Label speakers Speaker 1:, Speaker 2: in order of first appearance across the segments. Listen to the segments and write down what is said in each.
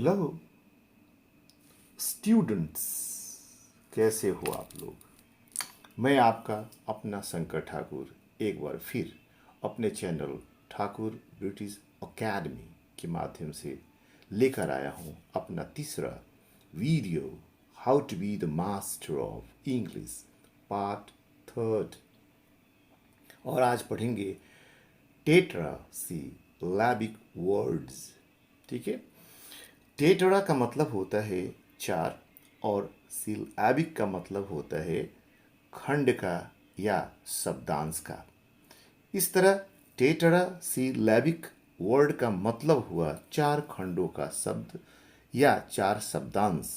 Speaker 1: Hello students, कैसे हो आप लोग। मैं आपका अपना शंकर ठाकुर एक बार फिर अपने चैनल ठाकुर ब्रिटिश एकेडमी के माध्यम से लेकर आया हूँ अपना तीसरा video, how to be the master of English part third. और आज पढ़ेंगे टेट्रा सिलैबिक वर्ड्स। ठीक है, टेट्रा का मतलब होता है चार और सिलैबिक का मतलब होता है खंड का या शब्दांश का। इस तरह टेट्रा सिलैबिक वर्ड का मतलब हुआ चार खंडों का शब्द या चार शब्दांश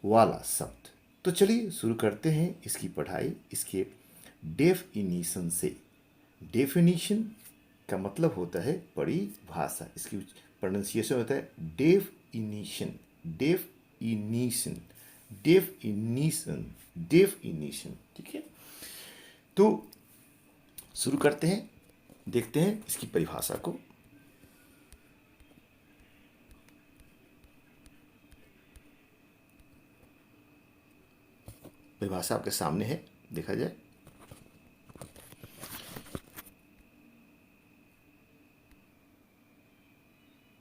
Speaker 1: वाला शब्द। तो चलिए शुरू करते हैं इसकी पढ़ाई इसके डेफिनिशन से। डेफिनिशन का मतलब होता है परिभाषा, इसकी प्रोनाउंसिएशन होता है डेफिनिशन, डेफिनिशन, डेफिनिशन, डेफिनिशन। ठीक है, तो शुरू करते हैं, देखते हैं इसकी परिभाषा को। परिभाषा आपके सामने है, देखा जाए।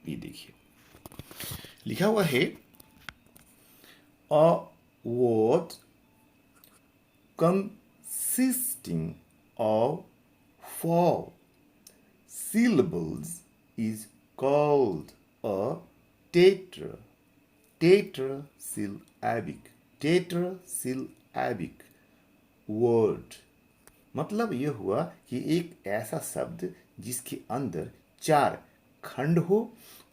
Speaker 1: ये देखिए लिखा हुआ है, a word consisting of four syllables is called a tetra, tetrasyllabic, tetrasyllabic word। मतलब ये हुआ कि एक ऐसा शब्द जिसके अंदर चार खंड हो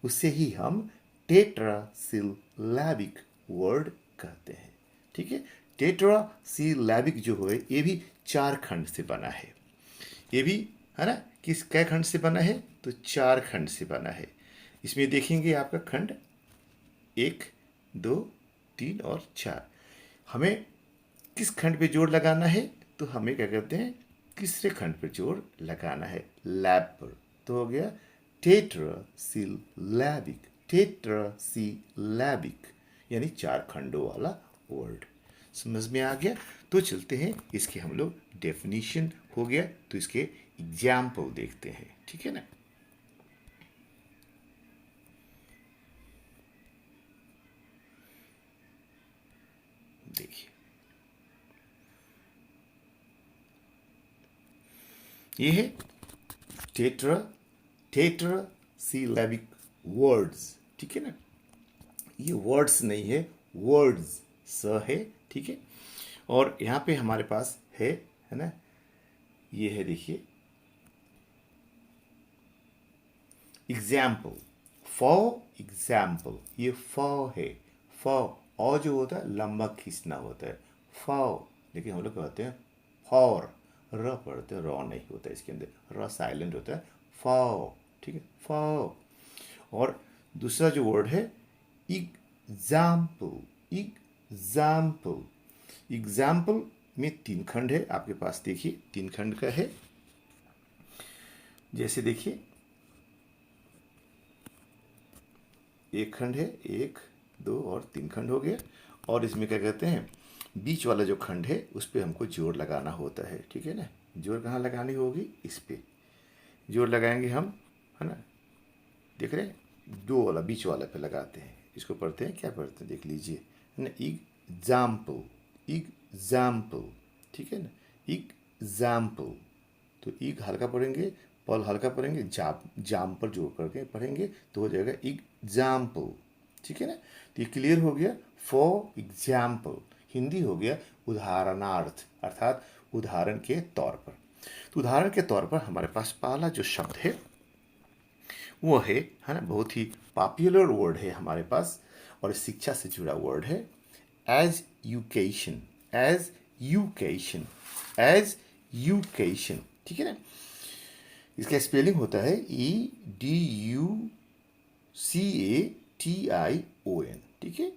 Speaker 1: उसे ही हम टेट्रासिलैबिक वर्ड कहते हैं। ठीक है, टेट्रासिलैबिक जो है ये भी चार खंड से बना है। ये भी है ना, किस कै खंड से बना है, तो चार खंड से बना है। इसमें देखेंगे आपका खंड एक, दो, तीन और चार। हमें किस खंड पे जोर लगाना है, तो हमें क्या करते हैं, तीसरे खंड पे जोर लगाना है, लैब पर। तो हो गया टेट्रासिलैबिक, टेट्रासिलैबिक यानी चार खंडों वाला वर्ड। समझ में आ गया। तो चलते हैं इसके हम लोग डेफिनेशन हो गया, तो इसके एग्जाम्पल देखते हैं। ठीक है ना, देखिए ये है टेट्रा, टेट्रासिलैबिक वर्ड्स। ठीक है ना, ये वर्ड्स नहीं है, वर्ड्स स है। ठीक है, और यहाँ पे हमारे पास है ना, ये है देखिए एग्जाम्पल, फॉर एग्जाम्पल। ये फॉर है, फॉर और जो होता है लंबा खींचना होता है फॉर, लेकिन हम लोग कहते हैं फॉर, र पढ़ते हैं, रॉ नहीं होता है इसके अंदर, र साइलेंट होता है, फॉर। ठीक है, फॉर। और दूसरा जो वर्ड है एग्जाम्पल, एग्जाम्पल। एग्जाम्पल में तीन खंड है आपके पास, देखिए तीन खंड का है। जैसे देखिए एक खंड है, एक, दो और तीन खंड हो गया। और इसमें क्या कहते हैं, बीच वाला जो खंड है उस पर हमको जोर लगाना होता है। ठीक है ना, जोर कहाँ लगानी होगी, इस पे जोर लगाएंगे हम, है ना। देख रहे हैं, दो वाला बीच वाला पे लगाते हैं। इसको पढ़ते हैं, क्या पढ़ते हैं देख लीजिए, है ना, एग्जाम्पल, एग्जाम्पल। ठीक है ना, एग्जाम्पल। तो ईग हल्का पढ़ेंगे, पल हल्का पढ़ेंगे, जाम पर जोड़ करके पढ़ेंगे तो हो जाएगा एग्जाम्पल। ठीक है ना, तो ये क्लियर हो गया। फॉर एग्जाम्पल हिंदी हो गया उदाहरणार्थ, अर्थात उदाहरण के तौर पर। तो उदाहरण के तौर पर हमारे पास पहला जो शब्द है वो है ना, बहुत ही पॉपुलर वर्ड है हमारे पास और शिक्षा से जुड़ा वर्ड है, एज यूकेशन, एज यूकेशन, एज यूकेशन। ठीक है ना, इसका स्पेलिंग होता है EDUCATION। ठीक है,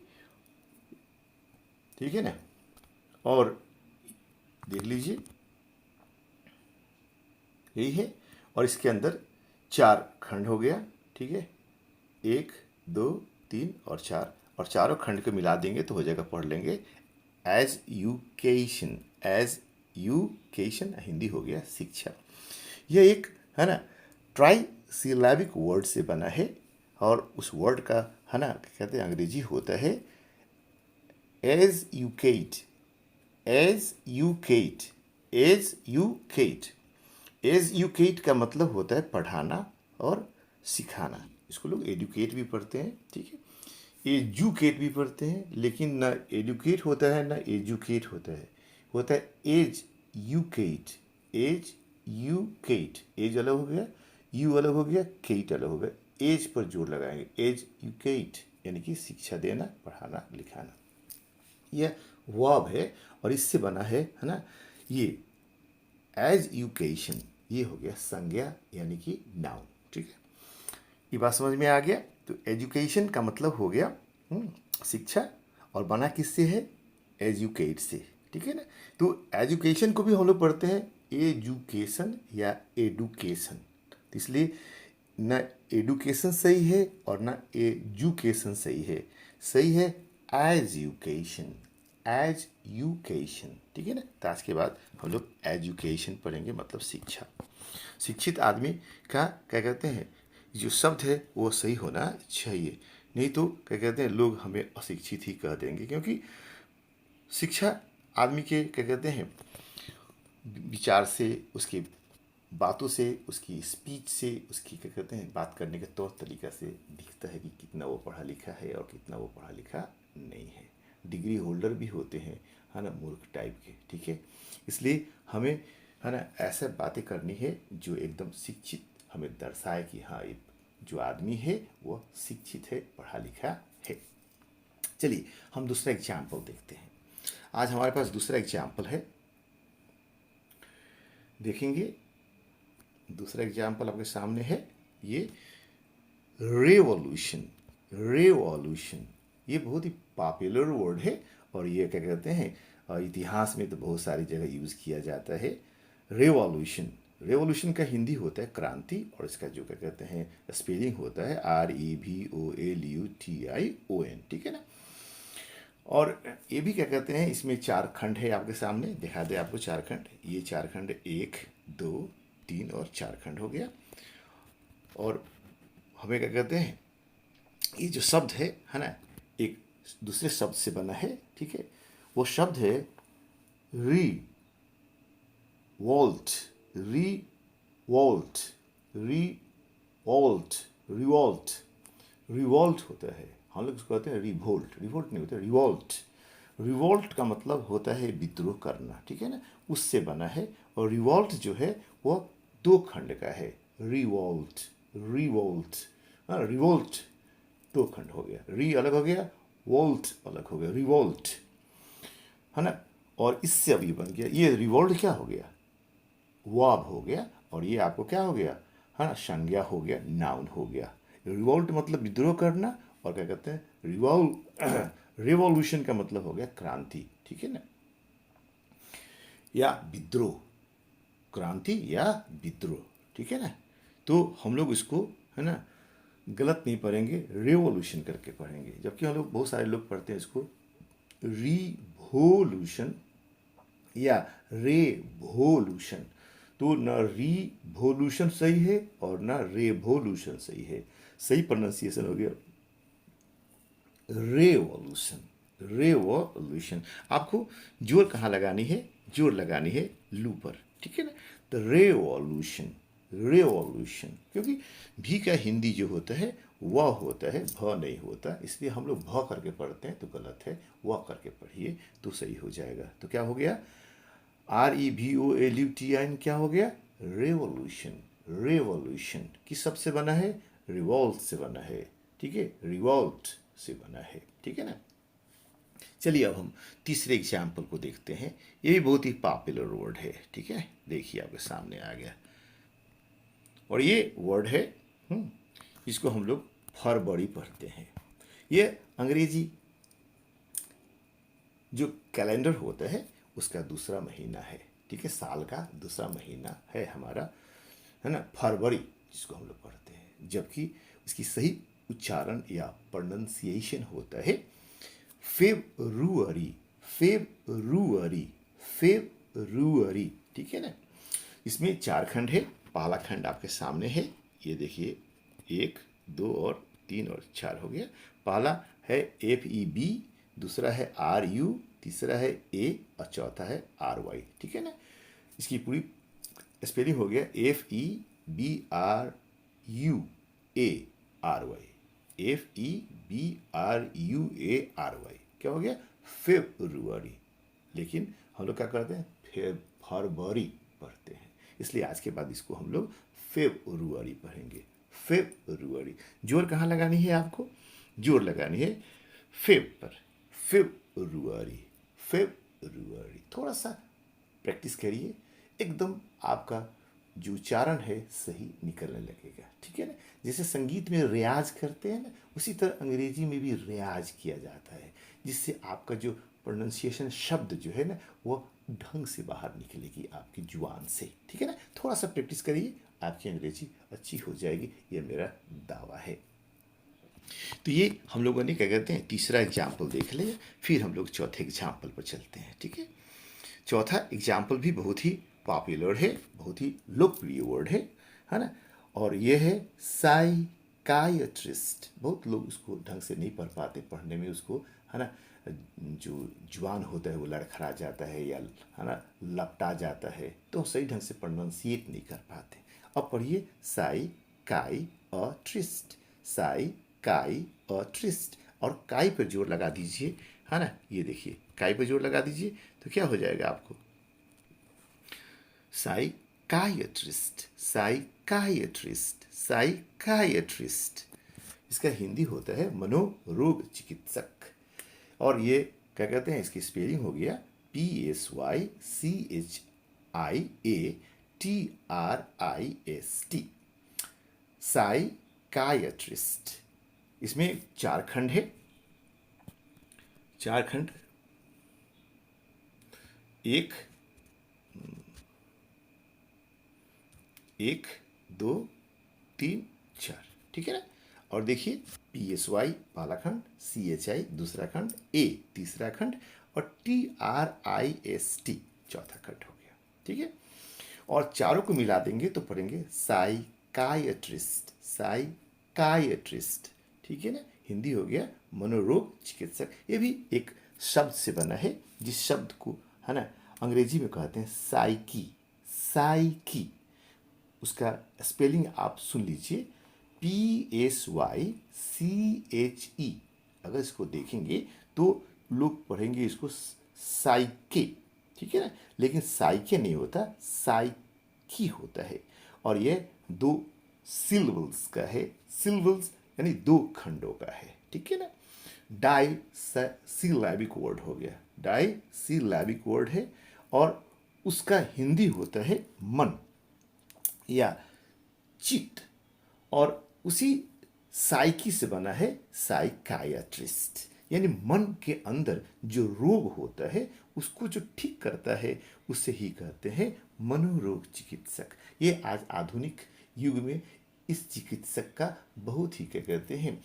Speaker 1: ठीक है ना। और देख लीजिए यही है, और इसके अंदर चार खंड हो गया। ठीक है, एक, दो, 3 और 4, और चारों खंड को मिला देंगे तो हो जाएगा, पढ़ लेंगे, एजुकेशन। एजुकेशन हिंदी हो गया शिक्षा। यह एक है ना ट्राई सिलाबिक वर्ड से बना है, और उस वर्ड का है ना कहते हैं अंग्रेजी होता है एजुकेट। एजुकेट, एजुकेट, एजुकेट का मतलब होता है पढ़ाना और सिखाना। इसको लोग एडुकेट भी पढ़ते हैं, ठीक है, एजुकेट भी पढ़ते हैं, लेकिन ना एडुकेट होता है ना एजुकेट होता है एज यूकेट। एज यूकेट, एज अलग हो गया, यू अलग हो गया, केट अलग हो गया, एज पर जोर लगाएंगे, एज यूकेट यानी कि शिक्षा देना, पढ़ाना, लिखाना। यह वर्ब है और इससे बना है ना ये एजुकेशन, ये हो गया संज्ञा यानी कि नाउन, ठीक है। ये बात समझ में आ गया। तो एजुकेशन का मतलब हो गया शिक्षा, और बना किससे है, एजुकेट से, ठीक है ना। तो एजुकेशन को भी हम लोग पढ़ते हैं एजुकेशन या एडुकेशन, तो इसलिए ना एडुकेशन सही है और ना एजुकेशन सही है, सही है एजुकेशन। एजुकेशन, ठीक है ना। तो आज के बाद हम लोग एजुकेशन पढ़ेंगे, मतलब शिक्षा। शिक्षित आदमी का क्या कहते हैं, जो शब्द है वो सही होना चाहिए, नहीं तो क्या कहते हैं लोग हमें अशिक्षित ही कह देंगे, क्योंकि शिक्षा आदमी के क्या कहते हैं विचार से, उसकी बातों से, उसकी स्पीच से, उसकी क्या कहते हैं बात करने के तौर तरीका से दिखता है कि कितना वो पढ़ा लिखा है और कितना वो पढ़ा लिखा नहीं है। डिग्री होल्डर भी होते हैं, है ना, मूर्ख टाइप के, ठीक है। इसलिए हमें है ना ऐसे बातें करनी है जो एकदम शिक्षित हमें दर्शाए कि हाँ ये जो आदमी है वो शिक्षित है, पढ़ा लिखा है। चलिए हम दूसरा एग्जाम्पल देखते हैं। आज हमारे पास दूसरा एग्जाम्पल है, देखेंगे। दूसरा एग्जाम्पल आपके सामने है, ये रेवोल्यूशन। रेवोल्यूशन ये बहुत ही पॉपुलर वर्ड है, और ये क्या कहते हैं इतिहास में तो बहुत सारी जगह यूज़ किया जाता है। रेवोल्यूशन, रेवोल्यूशन का हिंदी होता है क्रांति, और इसका जो क्या कहते हैं स्पेलिंग होता है REVOLUTION, ठीक है ना। और ये भी क्या कहते हैं, इसमें 4 खंड है आपके सामने, दिखा दे आपको 4 खंड। ये 4 खंड 1 2 3 और 4 खंड हो गया। और हमें क्या कहते हैं, ये जो शब्द है ना, एक दूसरे शब्द से बना है, ठीक है। वो शब्द है री वोल्ट। री वोल्ट, री वोल्ट, रिवोल्ट। रिवोल्ट होता है, हम लोग उसको कहते हैं रिवोल्ट। रिवोल्ट नहीं होता, रिवोल्ट। रिवोल्ट का मतलब होता है विद्रोह करना, ठीक है ना, उससे बना है। और रिवोल्ट जो है वो 2 खंड का है, रिवोल्ट, रिवोल्ट। हाँ, रिवोल्ट 2 खंड हो गया, री अलग हो गया, वोल्ट अलग हो गया, रिवोल्ट, है ना। और इससे अभी बन गया, ये रिवोल्ट क्या हो गया, वर्ब हो गया, और ये आपको क्या हो गया, है ना, संज्ञा हो गया, नाउन हो गया। रिवोल्ट मतलब विद्रोह करना, और क्या कहते हैं रिवॉल्यूशन का मतलब हो गया क्रांति, ठीक है ना, या विद्रोह, क्रांति या विद्रोह, ठीक है ना। तो हम लोग इसको है ना गलत नहीं पढ़ेंगे, रेवोल्यूशन करके पढ़ेंगे, जबकि हम लोग बहुत सारे लोग पढ़ते हैं इसको रिवोल्यूशन या रेवोल्यूशन। तो न रिवोल्यूशन सही है और न रेवोल्यूशन सही है, सही प्रोनाउंसिएशन हो गया रेवोल्यूशन। रेवोल्यूशन, आपको जोर कहाँ लगानी है, जोर लगानी है लू पर, ठीक है ना। तो रेवोल्यूशन, रेवोल्यूशन, क्योंकि भी का हिंदी जो होता है वह होता है, भ नहीं होता, इसलिए हम लोग भ करके पढ़ते हैं तो गलत है, वह करके पढ़िए तो सही हो जाएगा। तो क्या हो गया, REVOLUTION क्या हो गया, रेवोल्यूशन। रेवोल्यूशन किस शब्द से बना है, रिवोल्ट से बना है, ठीक है, रिवोल्ट से बना है, ठीक है ना। चलिए अब हम तीसरे एग्जाम्पल को देखते हैं, ये भी बहुत ही पॉपुलर वर्ड है, ठीक है, देखिए आपके सामने आ गया। और ये वर्ड है इसको हम लोग फरवरी पढ़ते हैं। ये अंग्रेजी जो कैलेंडर होता है उसका दूसरा महीना है, ठीक है, साल का दूसरा महीना है हमारा, है ना, फरवरी जिसको हम लोग पढ़ते हैं, जबकि इसकी सही उच्चारण या प्रोनंसिएशन होता है फेब्रुअरी, फेब्रुअरी, फेब्रुअरी, ठीक है ना। इसमें 4 खंड है। पहला खंड आपके सामने है, ये देखिए 1, 2 और 3 और 4 हो गया। पहला है FEB, दूसरा है RU, तीसरा है A और चौथा है RY, ठीक है ना। इसकी पूरी स्पेलिंग हो गया FEBRUARY, FEBRUARY, क्या हो गया फेब्रुअरी। लेकिन हम लोग क्या करते हैं, फरवरी पढ़ते हैं, इसलिए आज के बाद इसको हम लोग फेब्रुअरी पढ़ेंगे, फेब्रुअरी। जोर कहाँ लगानी है आपको, जोर लगानी है फेब पर, फेब्रुअरी, फेब्रुअरी। थोड़ा सा प्रैक्टिस करिए, एकदम आपका जो उच्चारण है सही निकलने लगेगा, ठीक है ना। जैसे संगीत में रियाज करते हैं ना, उसी तरह अंग्रेजी में भी रियाज किया जाता है, जिससे आपका जो प्रोनाउंसिएशन शब्द जो है ना वो ढंग से बाहर निकलेगी आपकी जुबान से, ठीक है ना। थोड़ा सा प्रैक्टिस करिए, आपकी अंग्रेजी अच्छी हो जाएगी, ये मेरा दावा है। तो ये हम लोगों ने क्या कहते हैं तीसरा एग्जाम्पल देख लिया, फिर हम लोग चौथे एग्जाम्पल पर चलते हैं, ठीक है। चौथा एग्जाम्पल भी बहुत ही पॉपुलर है, बहुत ही लोकप्रिय वर्ड है ना। और ये है साइकाइट्रिस्ट। बहुत लोग उसको ढंग से नहीं पढ़ पाते, पढ़ने में उसको है ना जो जुबान होता है वो लड़खड़ा जाता है या है ना लपटा जाता है, तो सही ढंग से प्रोनाउंसिएट नहीं कर पाते। अब पढ़िए साइकाइट्रिस्ट, साइकाइट्रिस्ट, और काई पर जोर लगा दीजिए, है ना। ये देखिए काई पर जोर लगा दीजिए तो क्या हो जाएगा आपको, साइकाइट्रिस्ट, साइकाइट्रिस्ट, साइकाइट्रिस्ट। इसका हिंदी होता है मनोरोग चिकित्सक। और ये क्या कहते हैं, इसकी स्पेलिंग हो गया PSYCHIATRIST, साइकाइट्रिस्ट। इसमें 4 खंड है, 4 खंड, 1 2 3 4, ठीक है ना। और देखिए PSY पहला खंड, CHI दूसरा खंड, A तीसरा खंड और TRIST चौथा खंड हो गया, ठीक है। और चारों को मिला देंगे तो पढ़ेंगे साइकाइट्रिस्ट, साइकाइट्रिस्ट, ठीक है ना। हिंदी हो गया मनोरोग चिकित्सक। ये भी एक शब्द से बना है, जिस शब्द को है ना अंग्रेजी में कहते हैं साइकी, साइकी। उसका स्पेलिंग आप सुन लीजिए PSYCHE। अगर इसको देखेंगे तो लोग पढ़ेंगे इसको साइके, ठीक है ना, लेकिन साइके नहीं होता, साइकी होता है। और ये 2 सिलेबल्स का है, सिलेबल्स यानी 2 खंडों का है, ठीक है ना। डाई सिलैबिक वर्ड हो गया, डाई सिलैबिक वर्ड है, और उसका हिंदी होता है मन या चित्त, और उसी साइकी से बना है साइकाइट्रिस्ट, यानी मन के अंदर जो रोग होता है उसको जो ठीक करता है उसे ही कहते हैं मनोरोग चिकित्सक। ये आज आधुनिक युग में इस चिकित्सक का बहुत ही क्या कहते हैं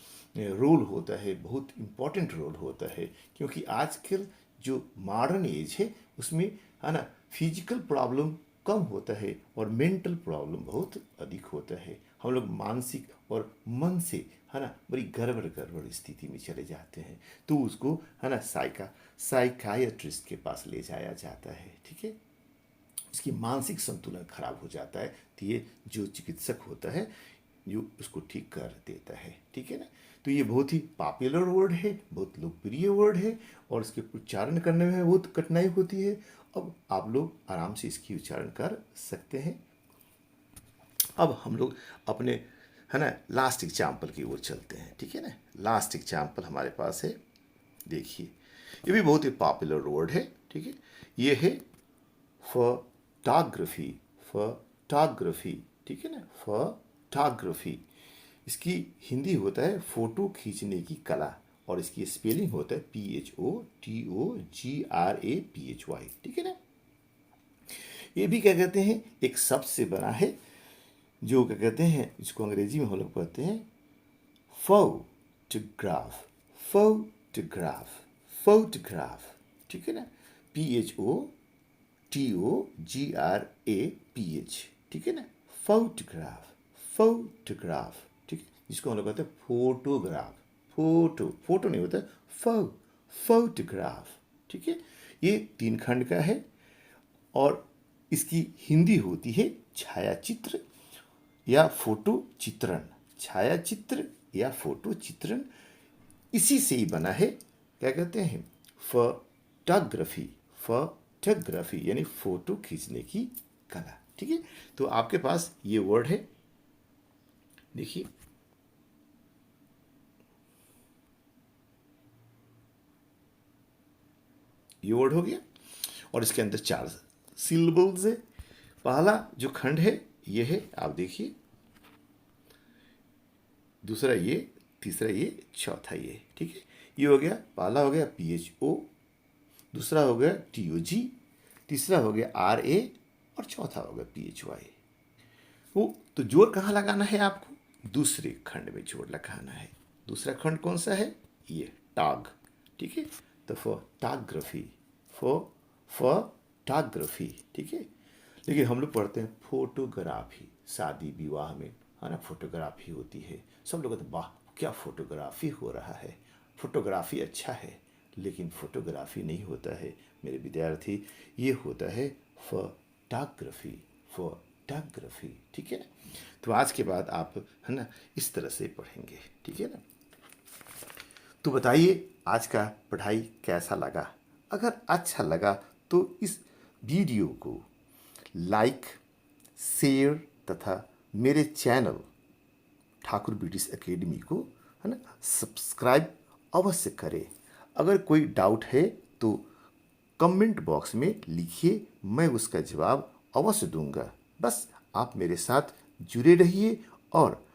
Speaker 1: रोल होता है, बहुत इम्पोर्टेंट रोल होता है, क्योंकि आजकल जो मॉडर्न एज है उसमें है ना फिजिकल प्रॉब्लम कम होता है और मेंटल प्रॉब्लम बहुत अधिक होता है। हम लोग मानसिक और मन से है ना बड़ी गड़बड़ गड़बड़ स्थिति में चले जाते हैं, तो उसको है ना साइकाइट्रिस्ट के पास ले जाया जाता है, ठीक है। इसकी मानसिक संतुलन खराब हो जाता है, तो ये जो चिकित्सक होता है जो उसको ठीक कर देता है, ठीक है ना। तो ये बहुत ही पॉपुलर वर्ड है, बहुत लोकप्रिय वर्ड है, और इसके उच्चारण करने में बहुत कठिनाई होती है। अब आप लोग आराम से इसकी उच्चारण कर सकते हैं। अब हम लोग अपने है ना लास्ट एग्जाम्पल की ओर चलते हैं, ठीक है ना। लास्ट एग्जाम्पल हमारे पास है, देखिए ये भी बहुत ही पॉपुलर वर्ड है, ठीक है। ये है फोटोग्राफी, फोटोग्राफी, ठीक है ना, फोटोग्राफी। इसकी हिंदी होता है फोटो खींचने की कला, और इसकी स्पेलिंग होता है PHOTOGRAPHY, ठीक है ना। ये भी क्या कहते हैं एक शब्द से बना है, जो क्या कहते हैं इसको अंग्रेजी में हम लोग कहते हैं फोटोग्राफ, फोटोग्राफ, फोटोग्राफ, ठीक है ना, PHOTOGRAPH, ठीक है ना, फोटोग्राफ, फोटोग्राफ, ठीक है, जिसको हम लोग कहते हैं फोटोग्राफ, फोटो, फोटो नहीं होता, फोटोग्राफ, ठीक है। ये 3 खंड का है और इसकी हिंदी होती है छायाचित्र या फोटो चित्रण, छायाचित्र या फोटो चित्रण, इसी से ही बना है, क्या कहते हैं, फोटोग्राफी, फोटोग्राफी यानी फोटो खींचने की कला, ठीक है। तो आपके पास ये वर्ड है, देखिए, ये वर्ड हो गया और इसके अंदर 4 सिलेबल्स है। पहला जो खंड है ये है, आप देखिए, दूसरा ये, तीसरा ये, चौथा ये, ठीक है। ये हो गया, पहला हो गया PHO, दूसरा हो गया TOG, तीसरा हो गया RA और चौथा हो गया PHY। वो तो जोर कहाँ लगाना है आपको, दूसरे खंड में जोर लगाना है। दूसरा खंड कौन सा है, ये टाग, ठीक है। तो फोटोग्राफी, फोटोग्राफी, ठीक है। लेकिन हम लोग पढ़ते हैं फोटोग्राफी, शादी विवाह में, है ना, फोटोग्राफी होती है। सब लोग कहते हैं वाह क्या फोटोग्राफी हो रहा है, फोटोग्राफी अच्छा है, लेकिन फोटोग्राफी नहीं होता है मेरे विद्यार्थी, ये होता है फोटोग्राफी, फोटोग्राफी, ठीक है ना। तो आज के बाद आप, है ना, इस तरह से पढ़ेंगे, ठीक है ना। तो बताइए आज का पढ़ाई कैसा लगा। अगर अच्छा लगा तो इस वीडियो को लाइक, शेयर तथा मेरे चैनल ठाकुर ब्रिटिश एकेडमी को, है ना, सब्सक्राइब अवश्य करें। अगर कोई डाउट है तो कमेंट बॉक्स में लिखिए, मैं उसका जवाब अवश्य दूंगा। बस आप मेरे साथ जुड़े रहिए और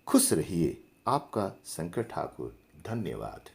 Speaker 1: खुश रहिए। आपका शंकर ठाकुर, धन्यवाद।